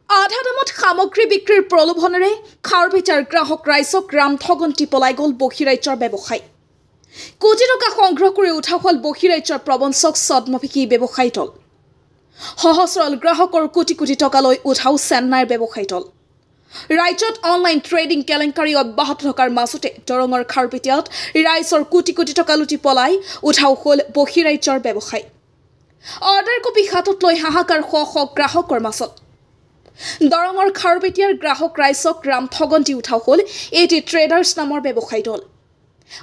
আধা দামত সামগ্ৰী বিক্ৰীৰ প্ৰলোভনেৰে খাৰবেটাৰ গ্ৰাহক ৰাইজক ৰামঠগন্তি পলাই গ'ল বহিৰাজ্যৰ ব্যৱসায়ী। কোটি টকা সংগ্ৰহ কৰি উঠা হ'ল বহিৰাজ্যৰ প্ৰবঞ্চক ছদ্মভিষী ব্যৱসায়ী দল। সহস্ৰল গ্ৰাহকৰ কোটি কোটি টকালৈ উঠাও চেন্নাইৰ ব্যৱসায়ী দল। ৰাজ্যত অনলাইন ট্ৰেডিং কেলেংকাৰী অব্যাহত থকাৰ মাজতে দৰঙৰ খাৰবেটিয়াত ৰাইজৰ কোটি কোটি টকা লুটি পলাই উঠাও হ'ল বহিৰাজ্যৰ ব্যৱসায়ী। অৰ্ডাৰ কপি হাতত লৈ হাহাকাৰ শ শ গ্ৰাহকৰ মাজত দৰঙৰ খাৰবেটিয়াৰ গ্ৰাহক ৰাইজক ৰামঠগন্তি উঠাও হ'ল এটি ট্ৰেডাৰ্ছ নামৰ ব্যৱসায়ী দল।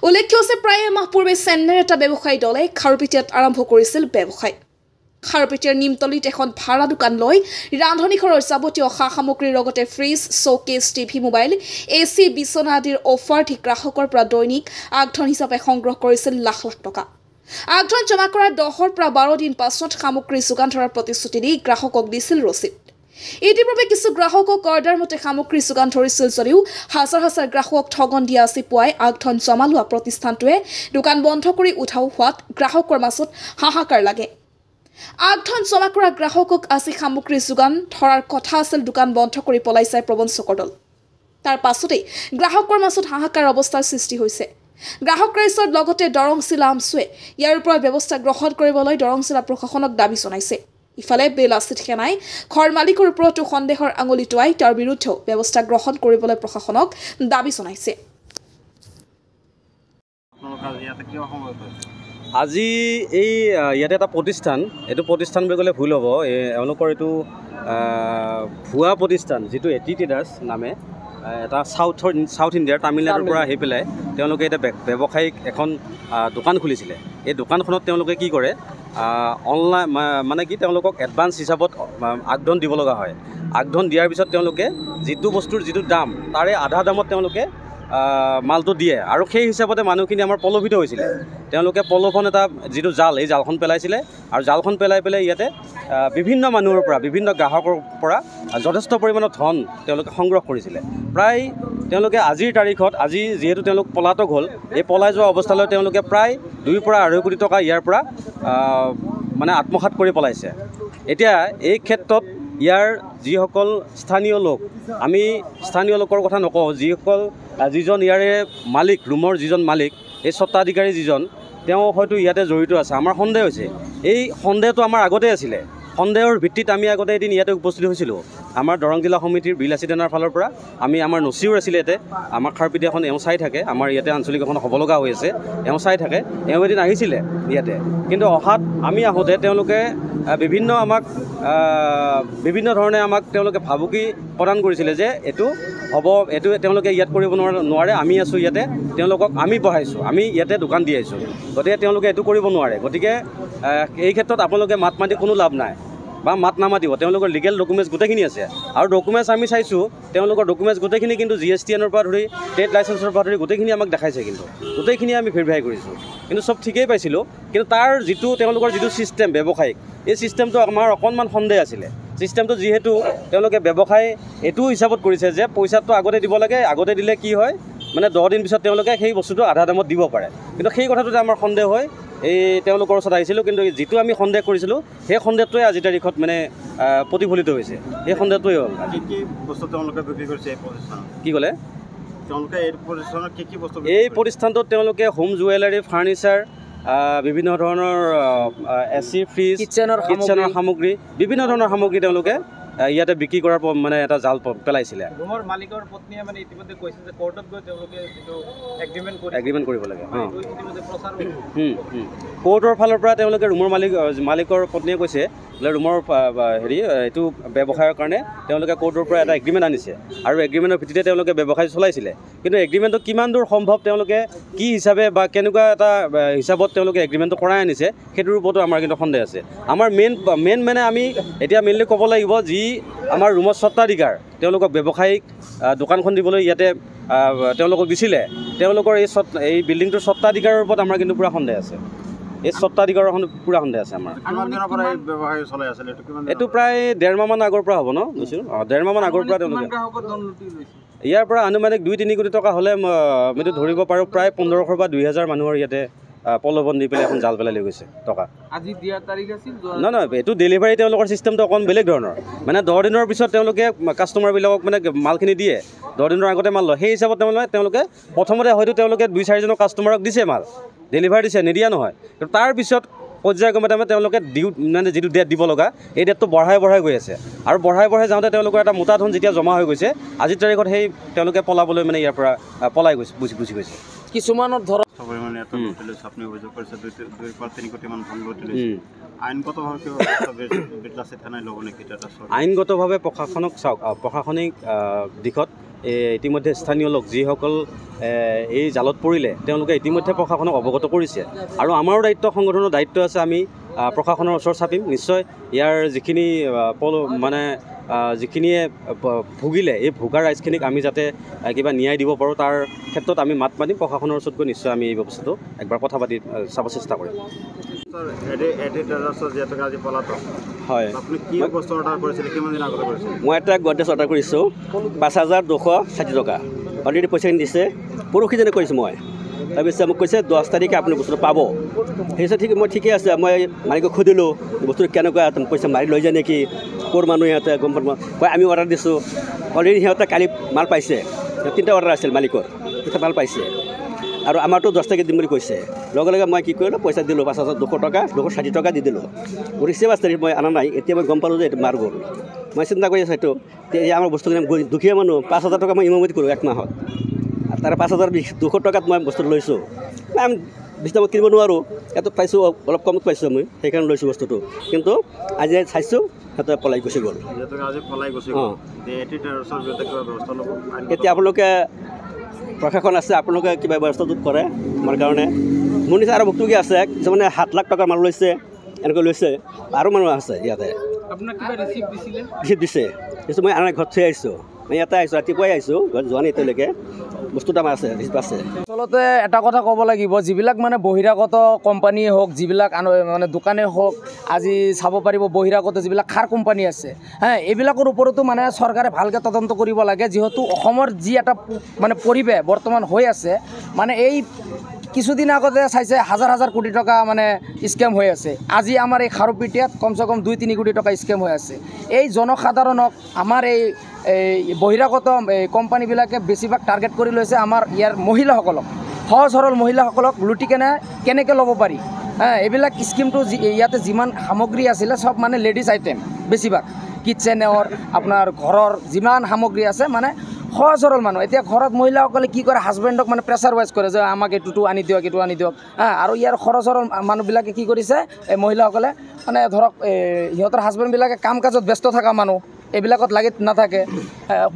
উল্লেখ্য যে প্ৰায় এমাহ পূৰ্বে চেন্নাইৰ এটা ব্যৱসায়ী দলে খাৰবেটিয়াত আৰম্ভ কৰিছিল ব্যৱসায়। খাৰবেটিয়াৰ নিমতলিত এখন ভাড়া দোকান লৈ ৰান্ধনী ঘৰৰ যাৱতীয় সা সামগ্ৰীৰ লগতে fridge, showcase, TV, mobile, AC, বিচনা আদিৰ অফাৰ দি গ্ৰাহকৰ পৰা দৈনিক আগধন হিচাপে সংগ্ৰহ কৰিছিল লাখ লাখ টকা। আগধন জমা কৰাৰ 10ৰ পৰা 12 দিন পাছত সামগ্ৰী যোগান ধৰাৰ প্ৰতিশ্ৰুতি দি গ্ৰাহকক দিছিল ৰচিদ। ইতিপূৰ্বে কিছু গ্ৰাহকক অৰ্ডাৰ মতে সামগ্ৰী যোগান ধৰিছিল যদিও হাজাৰ হাজাৰ গ্ৰাহকক ঠগন দিয়া আছে পুৱাই আগধন জমা লোৱা প্ৰতিষ্ঠানটোৱে দোকান বন্ধ কৰি উঠাও হোৱাত গ্ৰাহকৰ মাজত হাহাকাৰ লাগে। আগধন জমা কৰা গ্ৰাহকক আজি সামগ্ৰী যোগান ধৰাৰ কথা আছিল, দোকান বন্ধ কৰি পলাইছে প্ৰবঞ্চকৰ দল। তাৰ পাছতেই গ্ৰাহকৰ মাজত হাহাকাৰ অৱস্থাৰ সৃষ্টি হৈছে। গ্ৰাহক ৰাইজৰ লগতে দৰং জিলা আমচুৱে ইয়াৰ ওপৰত ব্যৱস্থা গ্ৰহণ কৰিবলৈ দৰং জিলা প্ৰশাসনক দাবী জনাইছে। ইফালে বেলাচিত সেনাই ঘৰ মালিকৰ ওপৰতো সন্দেহৰ আঙুলি টোৱাই তাৰ বিৰুদ্ধেও ব্যৱস্থা গ্ৰহণ কৰিবলৈ প্ৰশাসনক দাবী জনাইছে। আজি এই ইয়াতে এটা প্ৰতিষ্ঠান, এইটো প্ৰতিষ্ঠান বুলি ক'লে ভুল হ'ব, এওঁলোকৰ এইটো ভুৱা প্ৰতিষ্ঠান যিটো এটি ট্ৰেডাৰ্ছ নামে এটা সাউথ ইণ্ডিয়াৰ তামিলনাডুৰ পৰা আহি পেলাই তেওঁলোকে এটা ব্যৱসায়িক এখন দোকান খুলিছিলে। এই দোকানখনত তেওঁলোকে কি কৰে, অনলাইন মানে কি তেওঁলোকক এডভান্স হিচাপত আগধন দিব লগা হয়। আগধন দিয়াৰ পিছত তেওঁলোকে যিটো বস্তুৰ যিটো দাম তাৰে আধা দামত তেওঁলোকে মালটো দিয়ে আৰু সেই হিচাপতে মানুহখিনি আমাৰ প্ৰলোভিত হৈছিলে। তেওঁলোকে প্ৰলোভন এটা যিটো জাল, এই জালখন পেলাইছিলে আৰু জালখন পেলাই পেলাই ইয়াতে বিভিন্ন মানুহৰ পৰা, বিভিন্ন গ্ৰাহকৰ পৰা যথেষ্ট পৰিমাণৰ ধন তেওঁলোকে সংগ্ৰহ কৰিছিলে। প্ৰায় তেওঁলোকে আজিৰ তাৰিখত, আজি যিহেতু তেওঁলোক পলাতক হ'ল, এই পলাই যোৱা অৱস্থালৈ তেওঁলোকে প্ৰায় 2 পৰা 2.5 কোটি টকা ইয়াৰ পৰা মানে আত্মসাৎ কৰি পলাইছে। এতিয়া এই ক্ষেত্ৰত ইয়াৰ যিসকল স্থানীয় লোক, আমি স্থানীয় লোকৰ কথা নকওঁ, যিজন ইয়াৰে মালিক, ৰুমৰ যিজন মালিক, এই স্বত্বাধিকাৰী যিজন, তেওঁ হয়তো ইয়াতে জড়িত আছে। আমাৰ সন্দেহ হৈছে, এই সন্দেহটো আমাৰ আগতে আছিলে। সন্দেহৰ ভিত্তিত আমি আগতে এদিন ইয়াতে উপস্থিত হৈছিলোঁ। আমাৰ দৰং জিলা সমিতিৰ বিলাচী থানাৰ ফালৰ পৰা আমাৰ নচিও আছিলে ইয়াতে, আমাৰ খাৰবেটিয়াখন এওঁ চাই থাকে, আমাৰ ইয়াতে আঞ্চলিক এখন হ'ব লগা হৈ আছে, এওঁ চাই থাকে। এওঁ এদিন আহিছিলে ইয়াতে, কিন্তু অহাত আমি আহোঁতে তেওঁলোকে বিভিন্ন ধৰণে আমাক তেওঁলোকে ভাবুকি প্ৰদান কৰিছিলে যে এইটো হ'ব, এইটো তেওঁলোকে ইয়াত কৰিব নোৱাৰে, আমি আছোঁ ইয়াতে, তেওঁলোকক আমি বহাইছোঁ, আমি ইয়াতে দোকান দি আহিছোঁ, গতিকে তেওঁলোকে এইটো কৰিব নোৱাৰে। গতিকে এই ক্ষেত্ৰত আপোনালোকে মাত মাতি কোনো লাভ নাই বা মাত নামাতিব। তেওঁলোকৰ লিগেল ডকুমেণ্টছ গোটেইখিনি আছে আৰু ডকুমেণ্টছ আমি চাইছোঁ, তেওঁলোকৰ ডকুমেণ্টছ গোটেইখিনি কিন্তু GSTNৰ পৰা ধৰি ট্ৰেড লাইচেঞ্চৰ পৰা ধৰি গোটেইখিনি আমাক দেখাইছে, কিন্তু গোটেইখিনি আমি ভেৰিফাই কৰিছোঁ, কিন্তু চব ঠিকেই পাইছিলোঁ। কিন্তু তাৰ তেওঁলোকৰ যিটো ছিষ্টেম ব্যৱসায়িক, এই ছিষ্টেমটো আমাৰ অকণমান সন্দেহ আছিলে। ছিষ্টেমটো যিহেতু তেওঁলোকে ব্যৱসায় এইটো হিচাপত কৰিছে যে পইচাটো আগতে দিব লাগে, আগতে দিলে কি হয় মানে 10 দিন পিছত তেওঁলোকে সেই বস্তুটো আধা দামত দিব পাৰে, কিন্তু সেই কথাটোতে আমাৰ সন্দেহ হয়। এই তেওঁলোকৰ ওচৰত আহিছিলোঁ, কিন্তু যিটো আমি সন্দেহ কৰিছিলোঁ সেই সন্দেহটোৱে আজিৰ তাৰিখত মানে প্ৰতিফলিত হৈছে। সেই সন্দেহটোৱে হ'ল। কি বস্তু তেওঁলোকে বিক্ৰী কৰিছে এই প্ৰতিষ্ঠানত? কি ক'লে? তেওঁলোকে এই প্ৰতিষ্ঠানত কি বস্তু? এই প্ৰতিষ্ঠানটোত তেওঁলোকে হোম জুৱেলাৰী, ফাৰ্ণিচাৰ, বিভিন্ন ধৰণৰ AC, ফ্ৰিজ, কিটচেনৰ সামগ্ৰী, বিভিন্ন ধৰণৰ সামগ্ৰী তেওঁলোকে ইয়াতে বিক্ৰী কৰাৰ মানে এটা জাল পেলাইছিলে। ৰুমৰ মালিকৰ পত্নীয়ে মানে ইতিমধ্যে কৈছে যে কোৰ্টত গৈ তেওঁলোকে যিটো এগ্ৰিমেণ্ট কৰিব লাগে। কোৰ্টৰ ফালৰ পৰা তেওঁলোকে ৰুমৰ মালিকৰ পত্নীয়ে কৈছে বোলে ৰুমৰ এইটো ব্যৱসায়ৰ কাৰণে তেওঁলোকে কোৰ্টৰ পৰা এটা এগ্ৰিমেণ্ট আনিছে আৰু এগ্ৰিমেণ্টৰ ভিত্তিতে তেওঁলোকে ব্যৱসায় চলাইছিলে। কিন্তু এগ্ৰিমেণ্টটো কিমান দূৰ সম্ভৱ, তেওঁলোকে কি হিচাপে বা কেনেকুৱা এটা হিচাপত তেওঁলোকে এগ্ৰিমেণ্টটো কৰাই আনিছে, সেইটোৰ ওপৰতো আমাৰ কিন্তু সন্দেহ আছে। আমাৰ মেইন মানে আমি এতিয়া মেইনলি ক'ব লাগিব, যি আমাৰ ৰুমৰ স্বত্বাধিকাৰ, তেওঁলোকক ব্যৱসায়িক দোকানখন দিবলৈ ইয়াতে তেওঁলোকক দিছিলে, তেওঁলোকৰ এই বিল্ডিংটোৰ স্বত্বাধিকাৰৰ ওপৰত আমাৰ কিন্তু পূৰা সন্দেহ আছে। এই স্বত্বাধিকাৰৰ পূৰা সন্দেহ আছে আমাৰ। এইটো প্ৰায় 1.5 মাহমান আগৰ পৰা হ'ব ন? 1.5 মাহমান আগৰ পৰা তেওঁলোকে ইয়াৰ পৰা আনুমানিক 2-3 কোটি টকা হ'লে আমিতো ধৰিব পাৰোঁ, প্ৰায় 1500 বা 2000 মানুহৰ ইয়াতে প্ৰলোভন দি পেলাই এখন জাল পেলাই লৈ গৈছে টকা। আজি দিয়াৰ তাৰিখ আছিল নহয় এইটো ডেলিভাৰী তেওঁলোকৰ চিষ্টেমটো অকণ বেলেগ ধৰণৰ, মানে 10 দিনৰ পিছত তেওঁলোকে কাষ্টমাৰবিলাকক মানে মালখিনি দিয়ে, 10 দিনৰ আগতে মাল লয়। সেই হিচাপত তেওঁলোকে প্ৰথমতে হয়তো তেওঁলোকে 2-4জনৰ কাষ্টমাৰক দিছে মাল, ডেলিভাৰী দিছে, নিদিয়া নহয়। কিন্তু তাৰপিছত পৰ্যায়ক্ৰমে তেওঁলোকে মানে যিটো ডেট দিব লগা এই ডেটটো বঢ়াই গৈ আছে, আৰু বঢ়াই যাওঁতে তেওঁলোকৰ এটা মোটা ধন যেতিয়া জমা হৈ গৈছে, আজিৰ তাৰিখত সেই তেওঁলোকে পলাবলৈ মানে ইয়াৰ পৰা পলাই গৈছে, গুচি গৈছে। কিছুমানৰ ধৰক আপনি অভিযোগ কৰিছে 2-3 কোটি মান ধন লুটি আইনগতভাৱে প্ৰশাসনিক দিশত ইতিমধ্যে স্থানীয় লোক যিসকল এই জালত পৰিলে তেওঁলোকে ইতিমধ্যে প্ৰশাসনক অৱগত কৰিছে, আৰু আমাৰো দায়িত্ব, সংগঠনৰ দায়িত্ব আছে, আমি প্ৰশাসনৰ ওচৰত চাপিম নিশ্চয়। ইয়াৰ যিখিনি মানে যিখিনিয়ে ভুগিলে এই ভোগা ৰাইজখিনিক আমি যাতে কিবা ন্যায় দিব পাৰোঁ তাৰ ক্ষেত্ৰত আমি মাত মাতিম। প্ৰশাসনৰ ওচৰত গৈ নিশ্চয় আমি এই ব্যৱস্থাটো একবাৰ কথা পাতি চাব চেষ্টা কৰিম। হয়, আপুনি কি বস্তু অৰ্ডাৰ কৰিছিলে, কিমান দিন আগতে কৰিছিলে? মই এটা গডৰেজ অৰ্ডাৰ কৰিছোঁ 5,260 টকা, অলৰেডি পইচাখিনি দিছে, পৰহিজনে কৰিছোঁ মই। তাৰপিছত মোক কৈছে 10 তাৰিখে আপুনি বস্তুটো পাব। সেই ঠিক মই ঠিকে আছে, মই মালিকক সুধিলোঁ বস্তুটো কেনেকুৱা, পইচা মাৰি লৈ যায় নেকি, ক'ৰ মানুহ সিহঁতে গম পাব। কয় আমি অৰ্ডাৰ দিছোঁ, অলৰেডি সিহঁতে কালি মাল পাইছে, 3টা অৰ্ডাৰ আছিল মালিকৰ, এতিয়া মাল পাইছে, আৰু আমাৰতো 10 তাৰিখে দিম বুলি কৈছে। লগে লগে মই কি কৰিলোঁ, পইচা দিলোঁ 5,200 টকা, 260 টকা দি দিলোঁ। উৰিছে 5 তাৰিখ মই অনা নাই, এতিয়া মই গম পালোঁ যে এইটো মাৰ গ'ল। মই চিন্তা কৰি আছোঁ এইটো আমাৰ বস্তুখিনি দুখীয়া মানুহ, 5,000 টকা মই ইমামতি কৰোঁ এক মাহত, তাৰে 5,200 টকাত মই বস্তু লৈছোঁ। আমি 20 দামত কিনিব নোৱাৰোঁ, ইয়াতো পাইছোঁ অলপ কমত পাইছোঁ আমি, সেইকাৰণে লৈছোঁ বস্তুটো। কিন্তু আজি চাইছোঁ সিহঁতে পলাই গুচি গ'ল। এতিয়া আপোনালোকে প্ৰশাসন আছে, আপোনালোকে কিবা ব্যৱস্থাটো কৰে আমাৰ কাৰণে। মোৰ নিচিনা আৰু ভুক্তভোগী আছে, কিছুমানে 7 লাখ টকাৰ মাল লৈছে, এনেকৈ লৈছে, আৰু মানুহ আছে ইয়াতে। ৰিচিপ্ট দিছে, কিছু মই আনৰ ঘৰত থৈ আহিছোঁ, মই ইয়াতে আহিছোঁ, ৰাতিপুৱাই আহিছোঁ, ঘৰত যোৱা নাই এতিয়ালৈকে। বস্তুটো আমাৰ আছে, ৰিচিপ্ট আছে। আচলতে এটা কথা ক'ব লাগিব, যিবিলাক মানে বহিৰাগত কোম্পানীয়ে হওক, যিবিলাক মানে দোকানে হওক, আজি চাব পাৰিব বহিৰাগত যিবিলাক খাৰ কোম্পানী আছে, এইবিলাকৰ ওপৰতো মানে চৰকাৰে ভালকৈ তদন্ত কৰিব লাগে। যিহেতু অসমৰ যি এটা মানে পৰিৱেশ বৰ্তমান হৈ আছে, মানে এই কিছুদিন আগতে চাইছে হাজাৰ কোটি টকা মানে স্কেম হৈ আছে। আজি আমাৰ এই খাৰুপেটীয়াত কমচে কম 2-3 কোটি টকা স্কেম হৈ আছে। এই জনসাধাৰণক আমাৰ এই বহিৰাগত কোম্পানীবিলাকে বেছিভাগ টাৰ্গেট কৰি লৈছে আমাৰ ইয়াৰ মহিলাসকলক, সহজ সৰল মহিলাসকলক লুটি কেনেকৈ ল'ব পাৰি। এইবিলাক স্কিমটো ইয়াতে যিমান সামগ্ৰী আছিলে চব মানে লেডিজ আইটেম, বেছিভাগ কিটচেনৰ আপোনাৰ ঘৰৰ যিমান সামগ্ৰী আছে মানে সহজ সৰল মানুহ। এতিয়া ঘৰত মহিলাসকলে কি কৰে, হাজবেণ্ডক মানে প্ৰেছাৰ ৱাইজ কৰে যে আমাক এইটো আনি দিয়ক, এইটো আনি দিয়ক। আৰু ইয়াৰ সৰল সৰল মানুহবিলাকে কি কৰিছে, এই মহিলাসকলে মানে ধৰক সিহঁতৰ হাজবেণ্ডবিলাকে কাম কাজত ব্যস্ত থকা মানুহ, এইবিলাকত লাগি নাথাকে।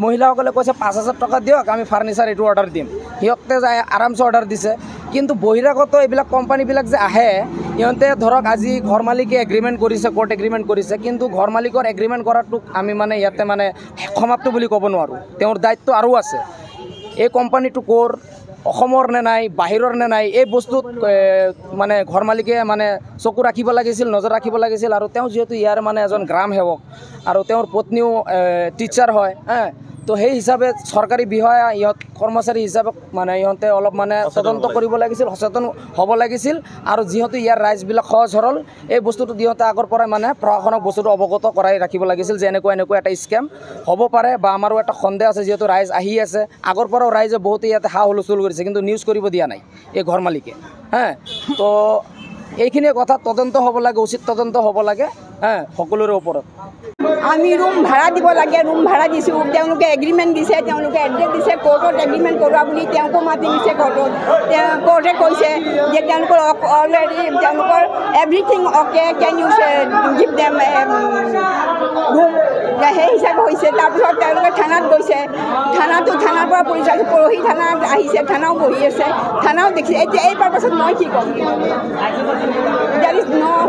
মহিলাসকলে কৈছে 5,000 টকা দিয়ক, আমি ফাৰ্নিচাৰ এইটো অৰ্ডাৰ দিম। সিহঁতে যায় আৰামছে অৰ্ডাৰ দিছে। কিন্তু বহিৰাগত এইবিলাক কোম্পানীবিলাক যে আহে, সিহঁতে ধৰক আজি ঘৰ মালিকে এগ্ৰিমেণ্ট কৰিছে, কোৰ্ট এগ্ৰিমেণ্ট কৰিছে, কিন্তু ঘৰ মালিকৰ এগ্ৰিমেণ্ট কৰাটোক আমি মানে ইয়াতে মানে সমাপ্ত বুলি ক'ব নোৱাৰোঁ, তেওঁৰ দায়িত্ব আৰু আছে। এই কোম্পানীটো ক'ৰ, অসমৰ নে নাই, বাহিৰৰ নে নাই, এই বস্তুত মানে ঘৰ মালিকে মানে চকু ৰাখিব লাগিছিল, নজৰ ৰাখিব লাগিছিল। আৰু তেওঁ যিহেতু ইয়াৰ মানে এজন গ্ৰাম সেৱক, আৰু তেওঁৰ পত্নীও টিচাৰ হয়, তো সেই হিচাপে চৰকাৰী বিষয়া কৰ্মচাৰী হিচাপে মানে ইহঁতে অলপ মানে তদন্ত কৰিব লাগিছিল, সচেতন হ'ব লাগিছিল। আৰু যিহেতু ইয়াৰ ৰাইজবিলাক সহজ সৰল, এই বস্তুটো দিওঁতে আগৰ পৰাই মানে প্ৰশাসনক বস্তুটো অৱগত কৰাই ৰাখিব লাগিছিল যে এনেকুৱা এটা স্কেম হ'ব পাৰে, বা আমাৰো এটা সন্দেহ আছে। যিহেতু ৰাইজ আহি আছে, আগৰ পৰাও ৰাইজে বহুতে ইয়াতে হা হুলস্থুল কৰিছে, কিন্তু নিউজ কৰিব দিয়া নাই এই ঘৰ মালিকে। তো এইখিনিয়ে কথা, তদন্ত হ'ব লাগে, উচিত তদন্ত হ'ব লাগে সকলোৰে ওপৰত। আমি ৰুম ভাড়া দিব লাগে, ৰুম ভাড়া দিছোঁ, তেওঁলোকে এগ্ৰিমেণ্ট দিছে, তেওঁলোকে এড্ৰেছ দিছে, কোৰ্টত এগ্ৰিমেণ্ট কৰোৱা বুলি তেওঁকো মাতি নিছে কোৰ্টত। কোৰ্টে কৈছে যে তেওঁলোকৰ অলৰেডি তেওঁলোকৰ এভৰিথিং অ'কে, কেন ইউ গিভ দেম ৰুম, সেই হিচাপে হৈছে। তাৰপিছত তেওঁলোকে থানাত গৈছে, থানাৰ পৰা পুলিচ আহিছে, পৰহি থানাত আহিছে, থানাও বহি আছে, থানাও দেখিছে। এতিয়া এই পাৰপাছত মই কি ক'ম, দেৰ ইজ ন'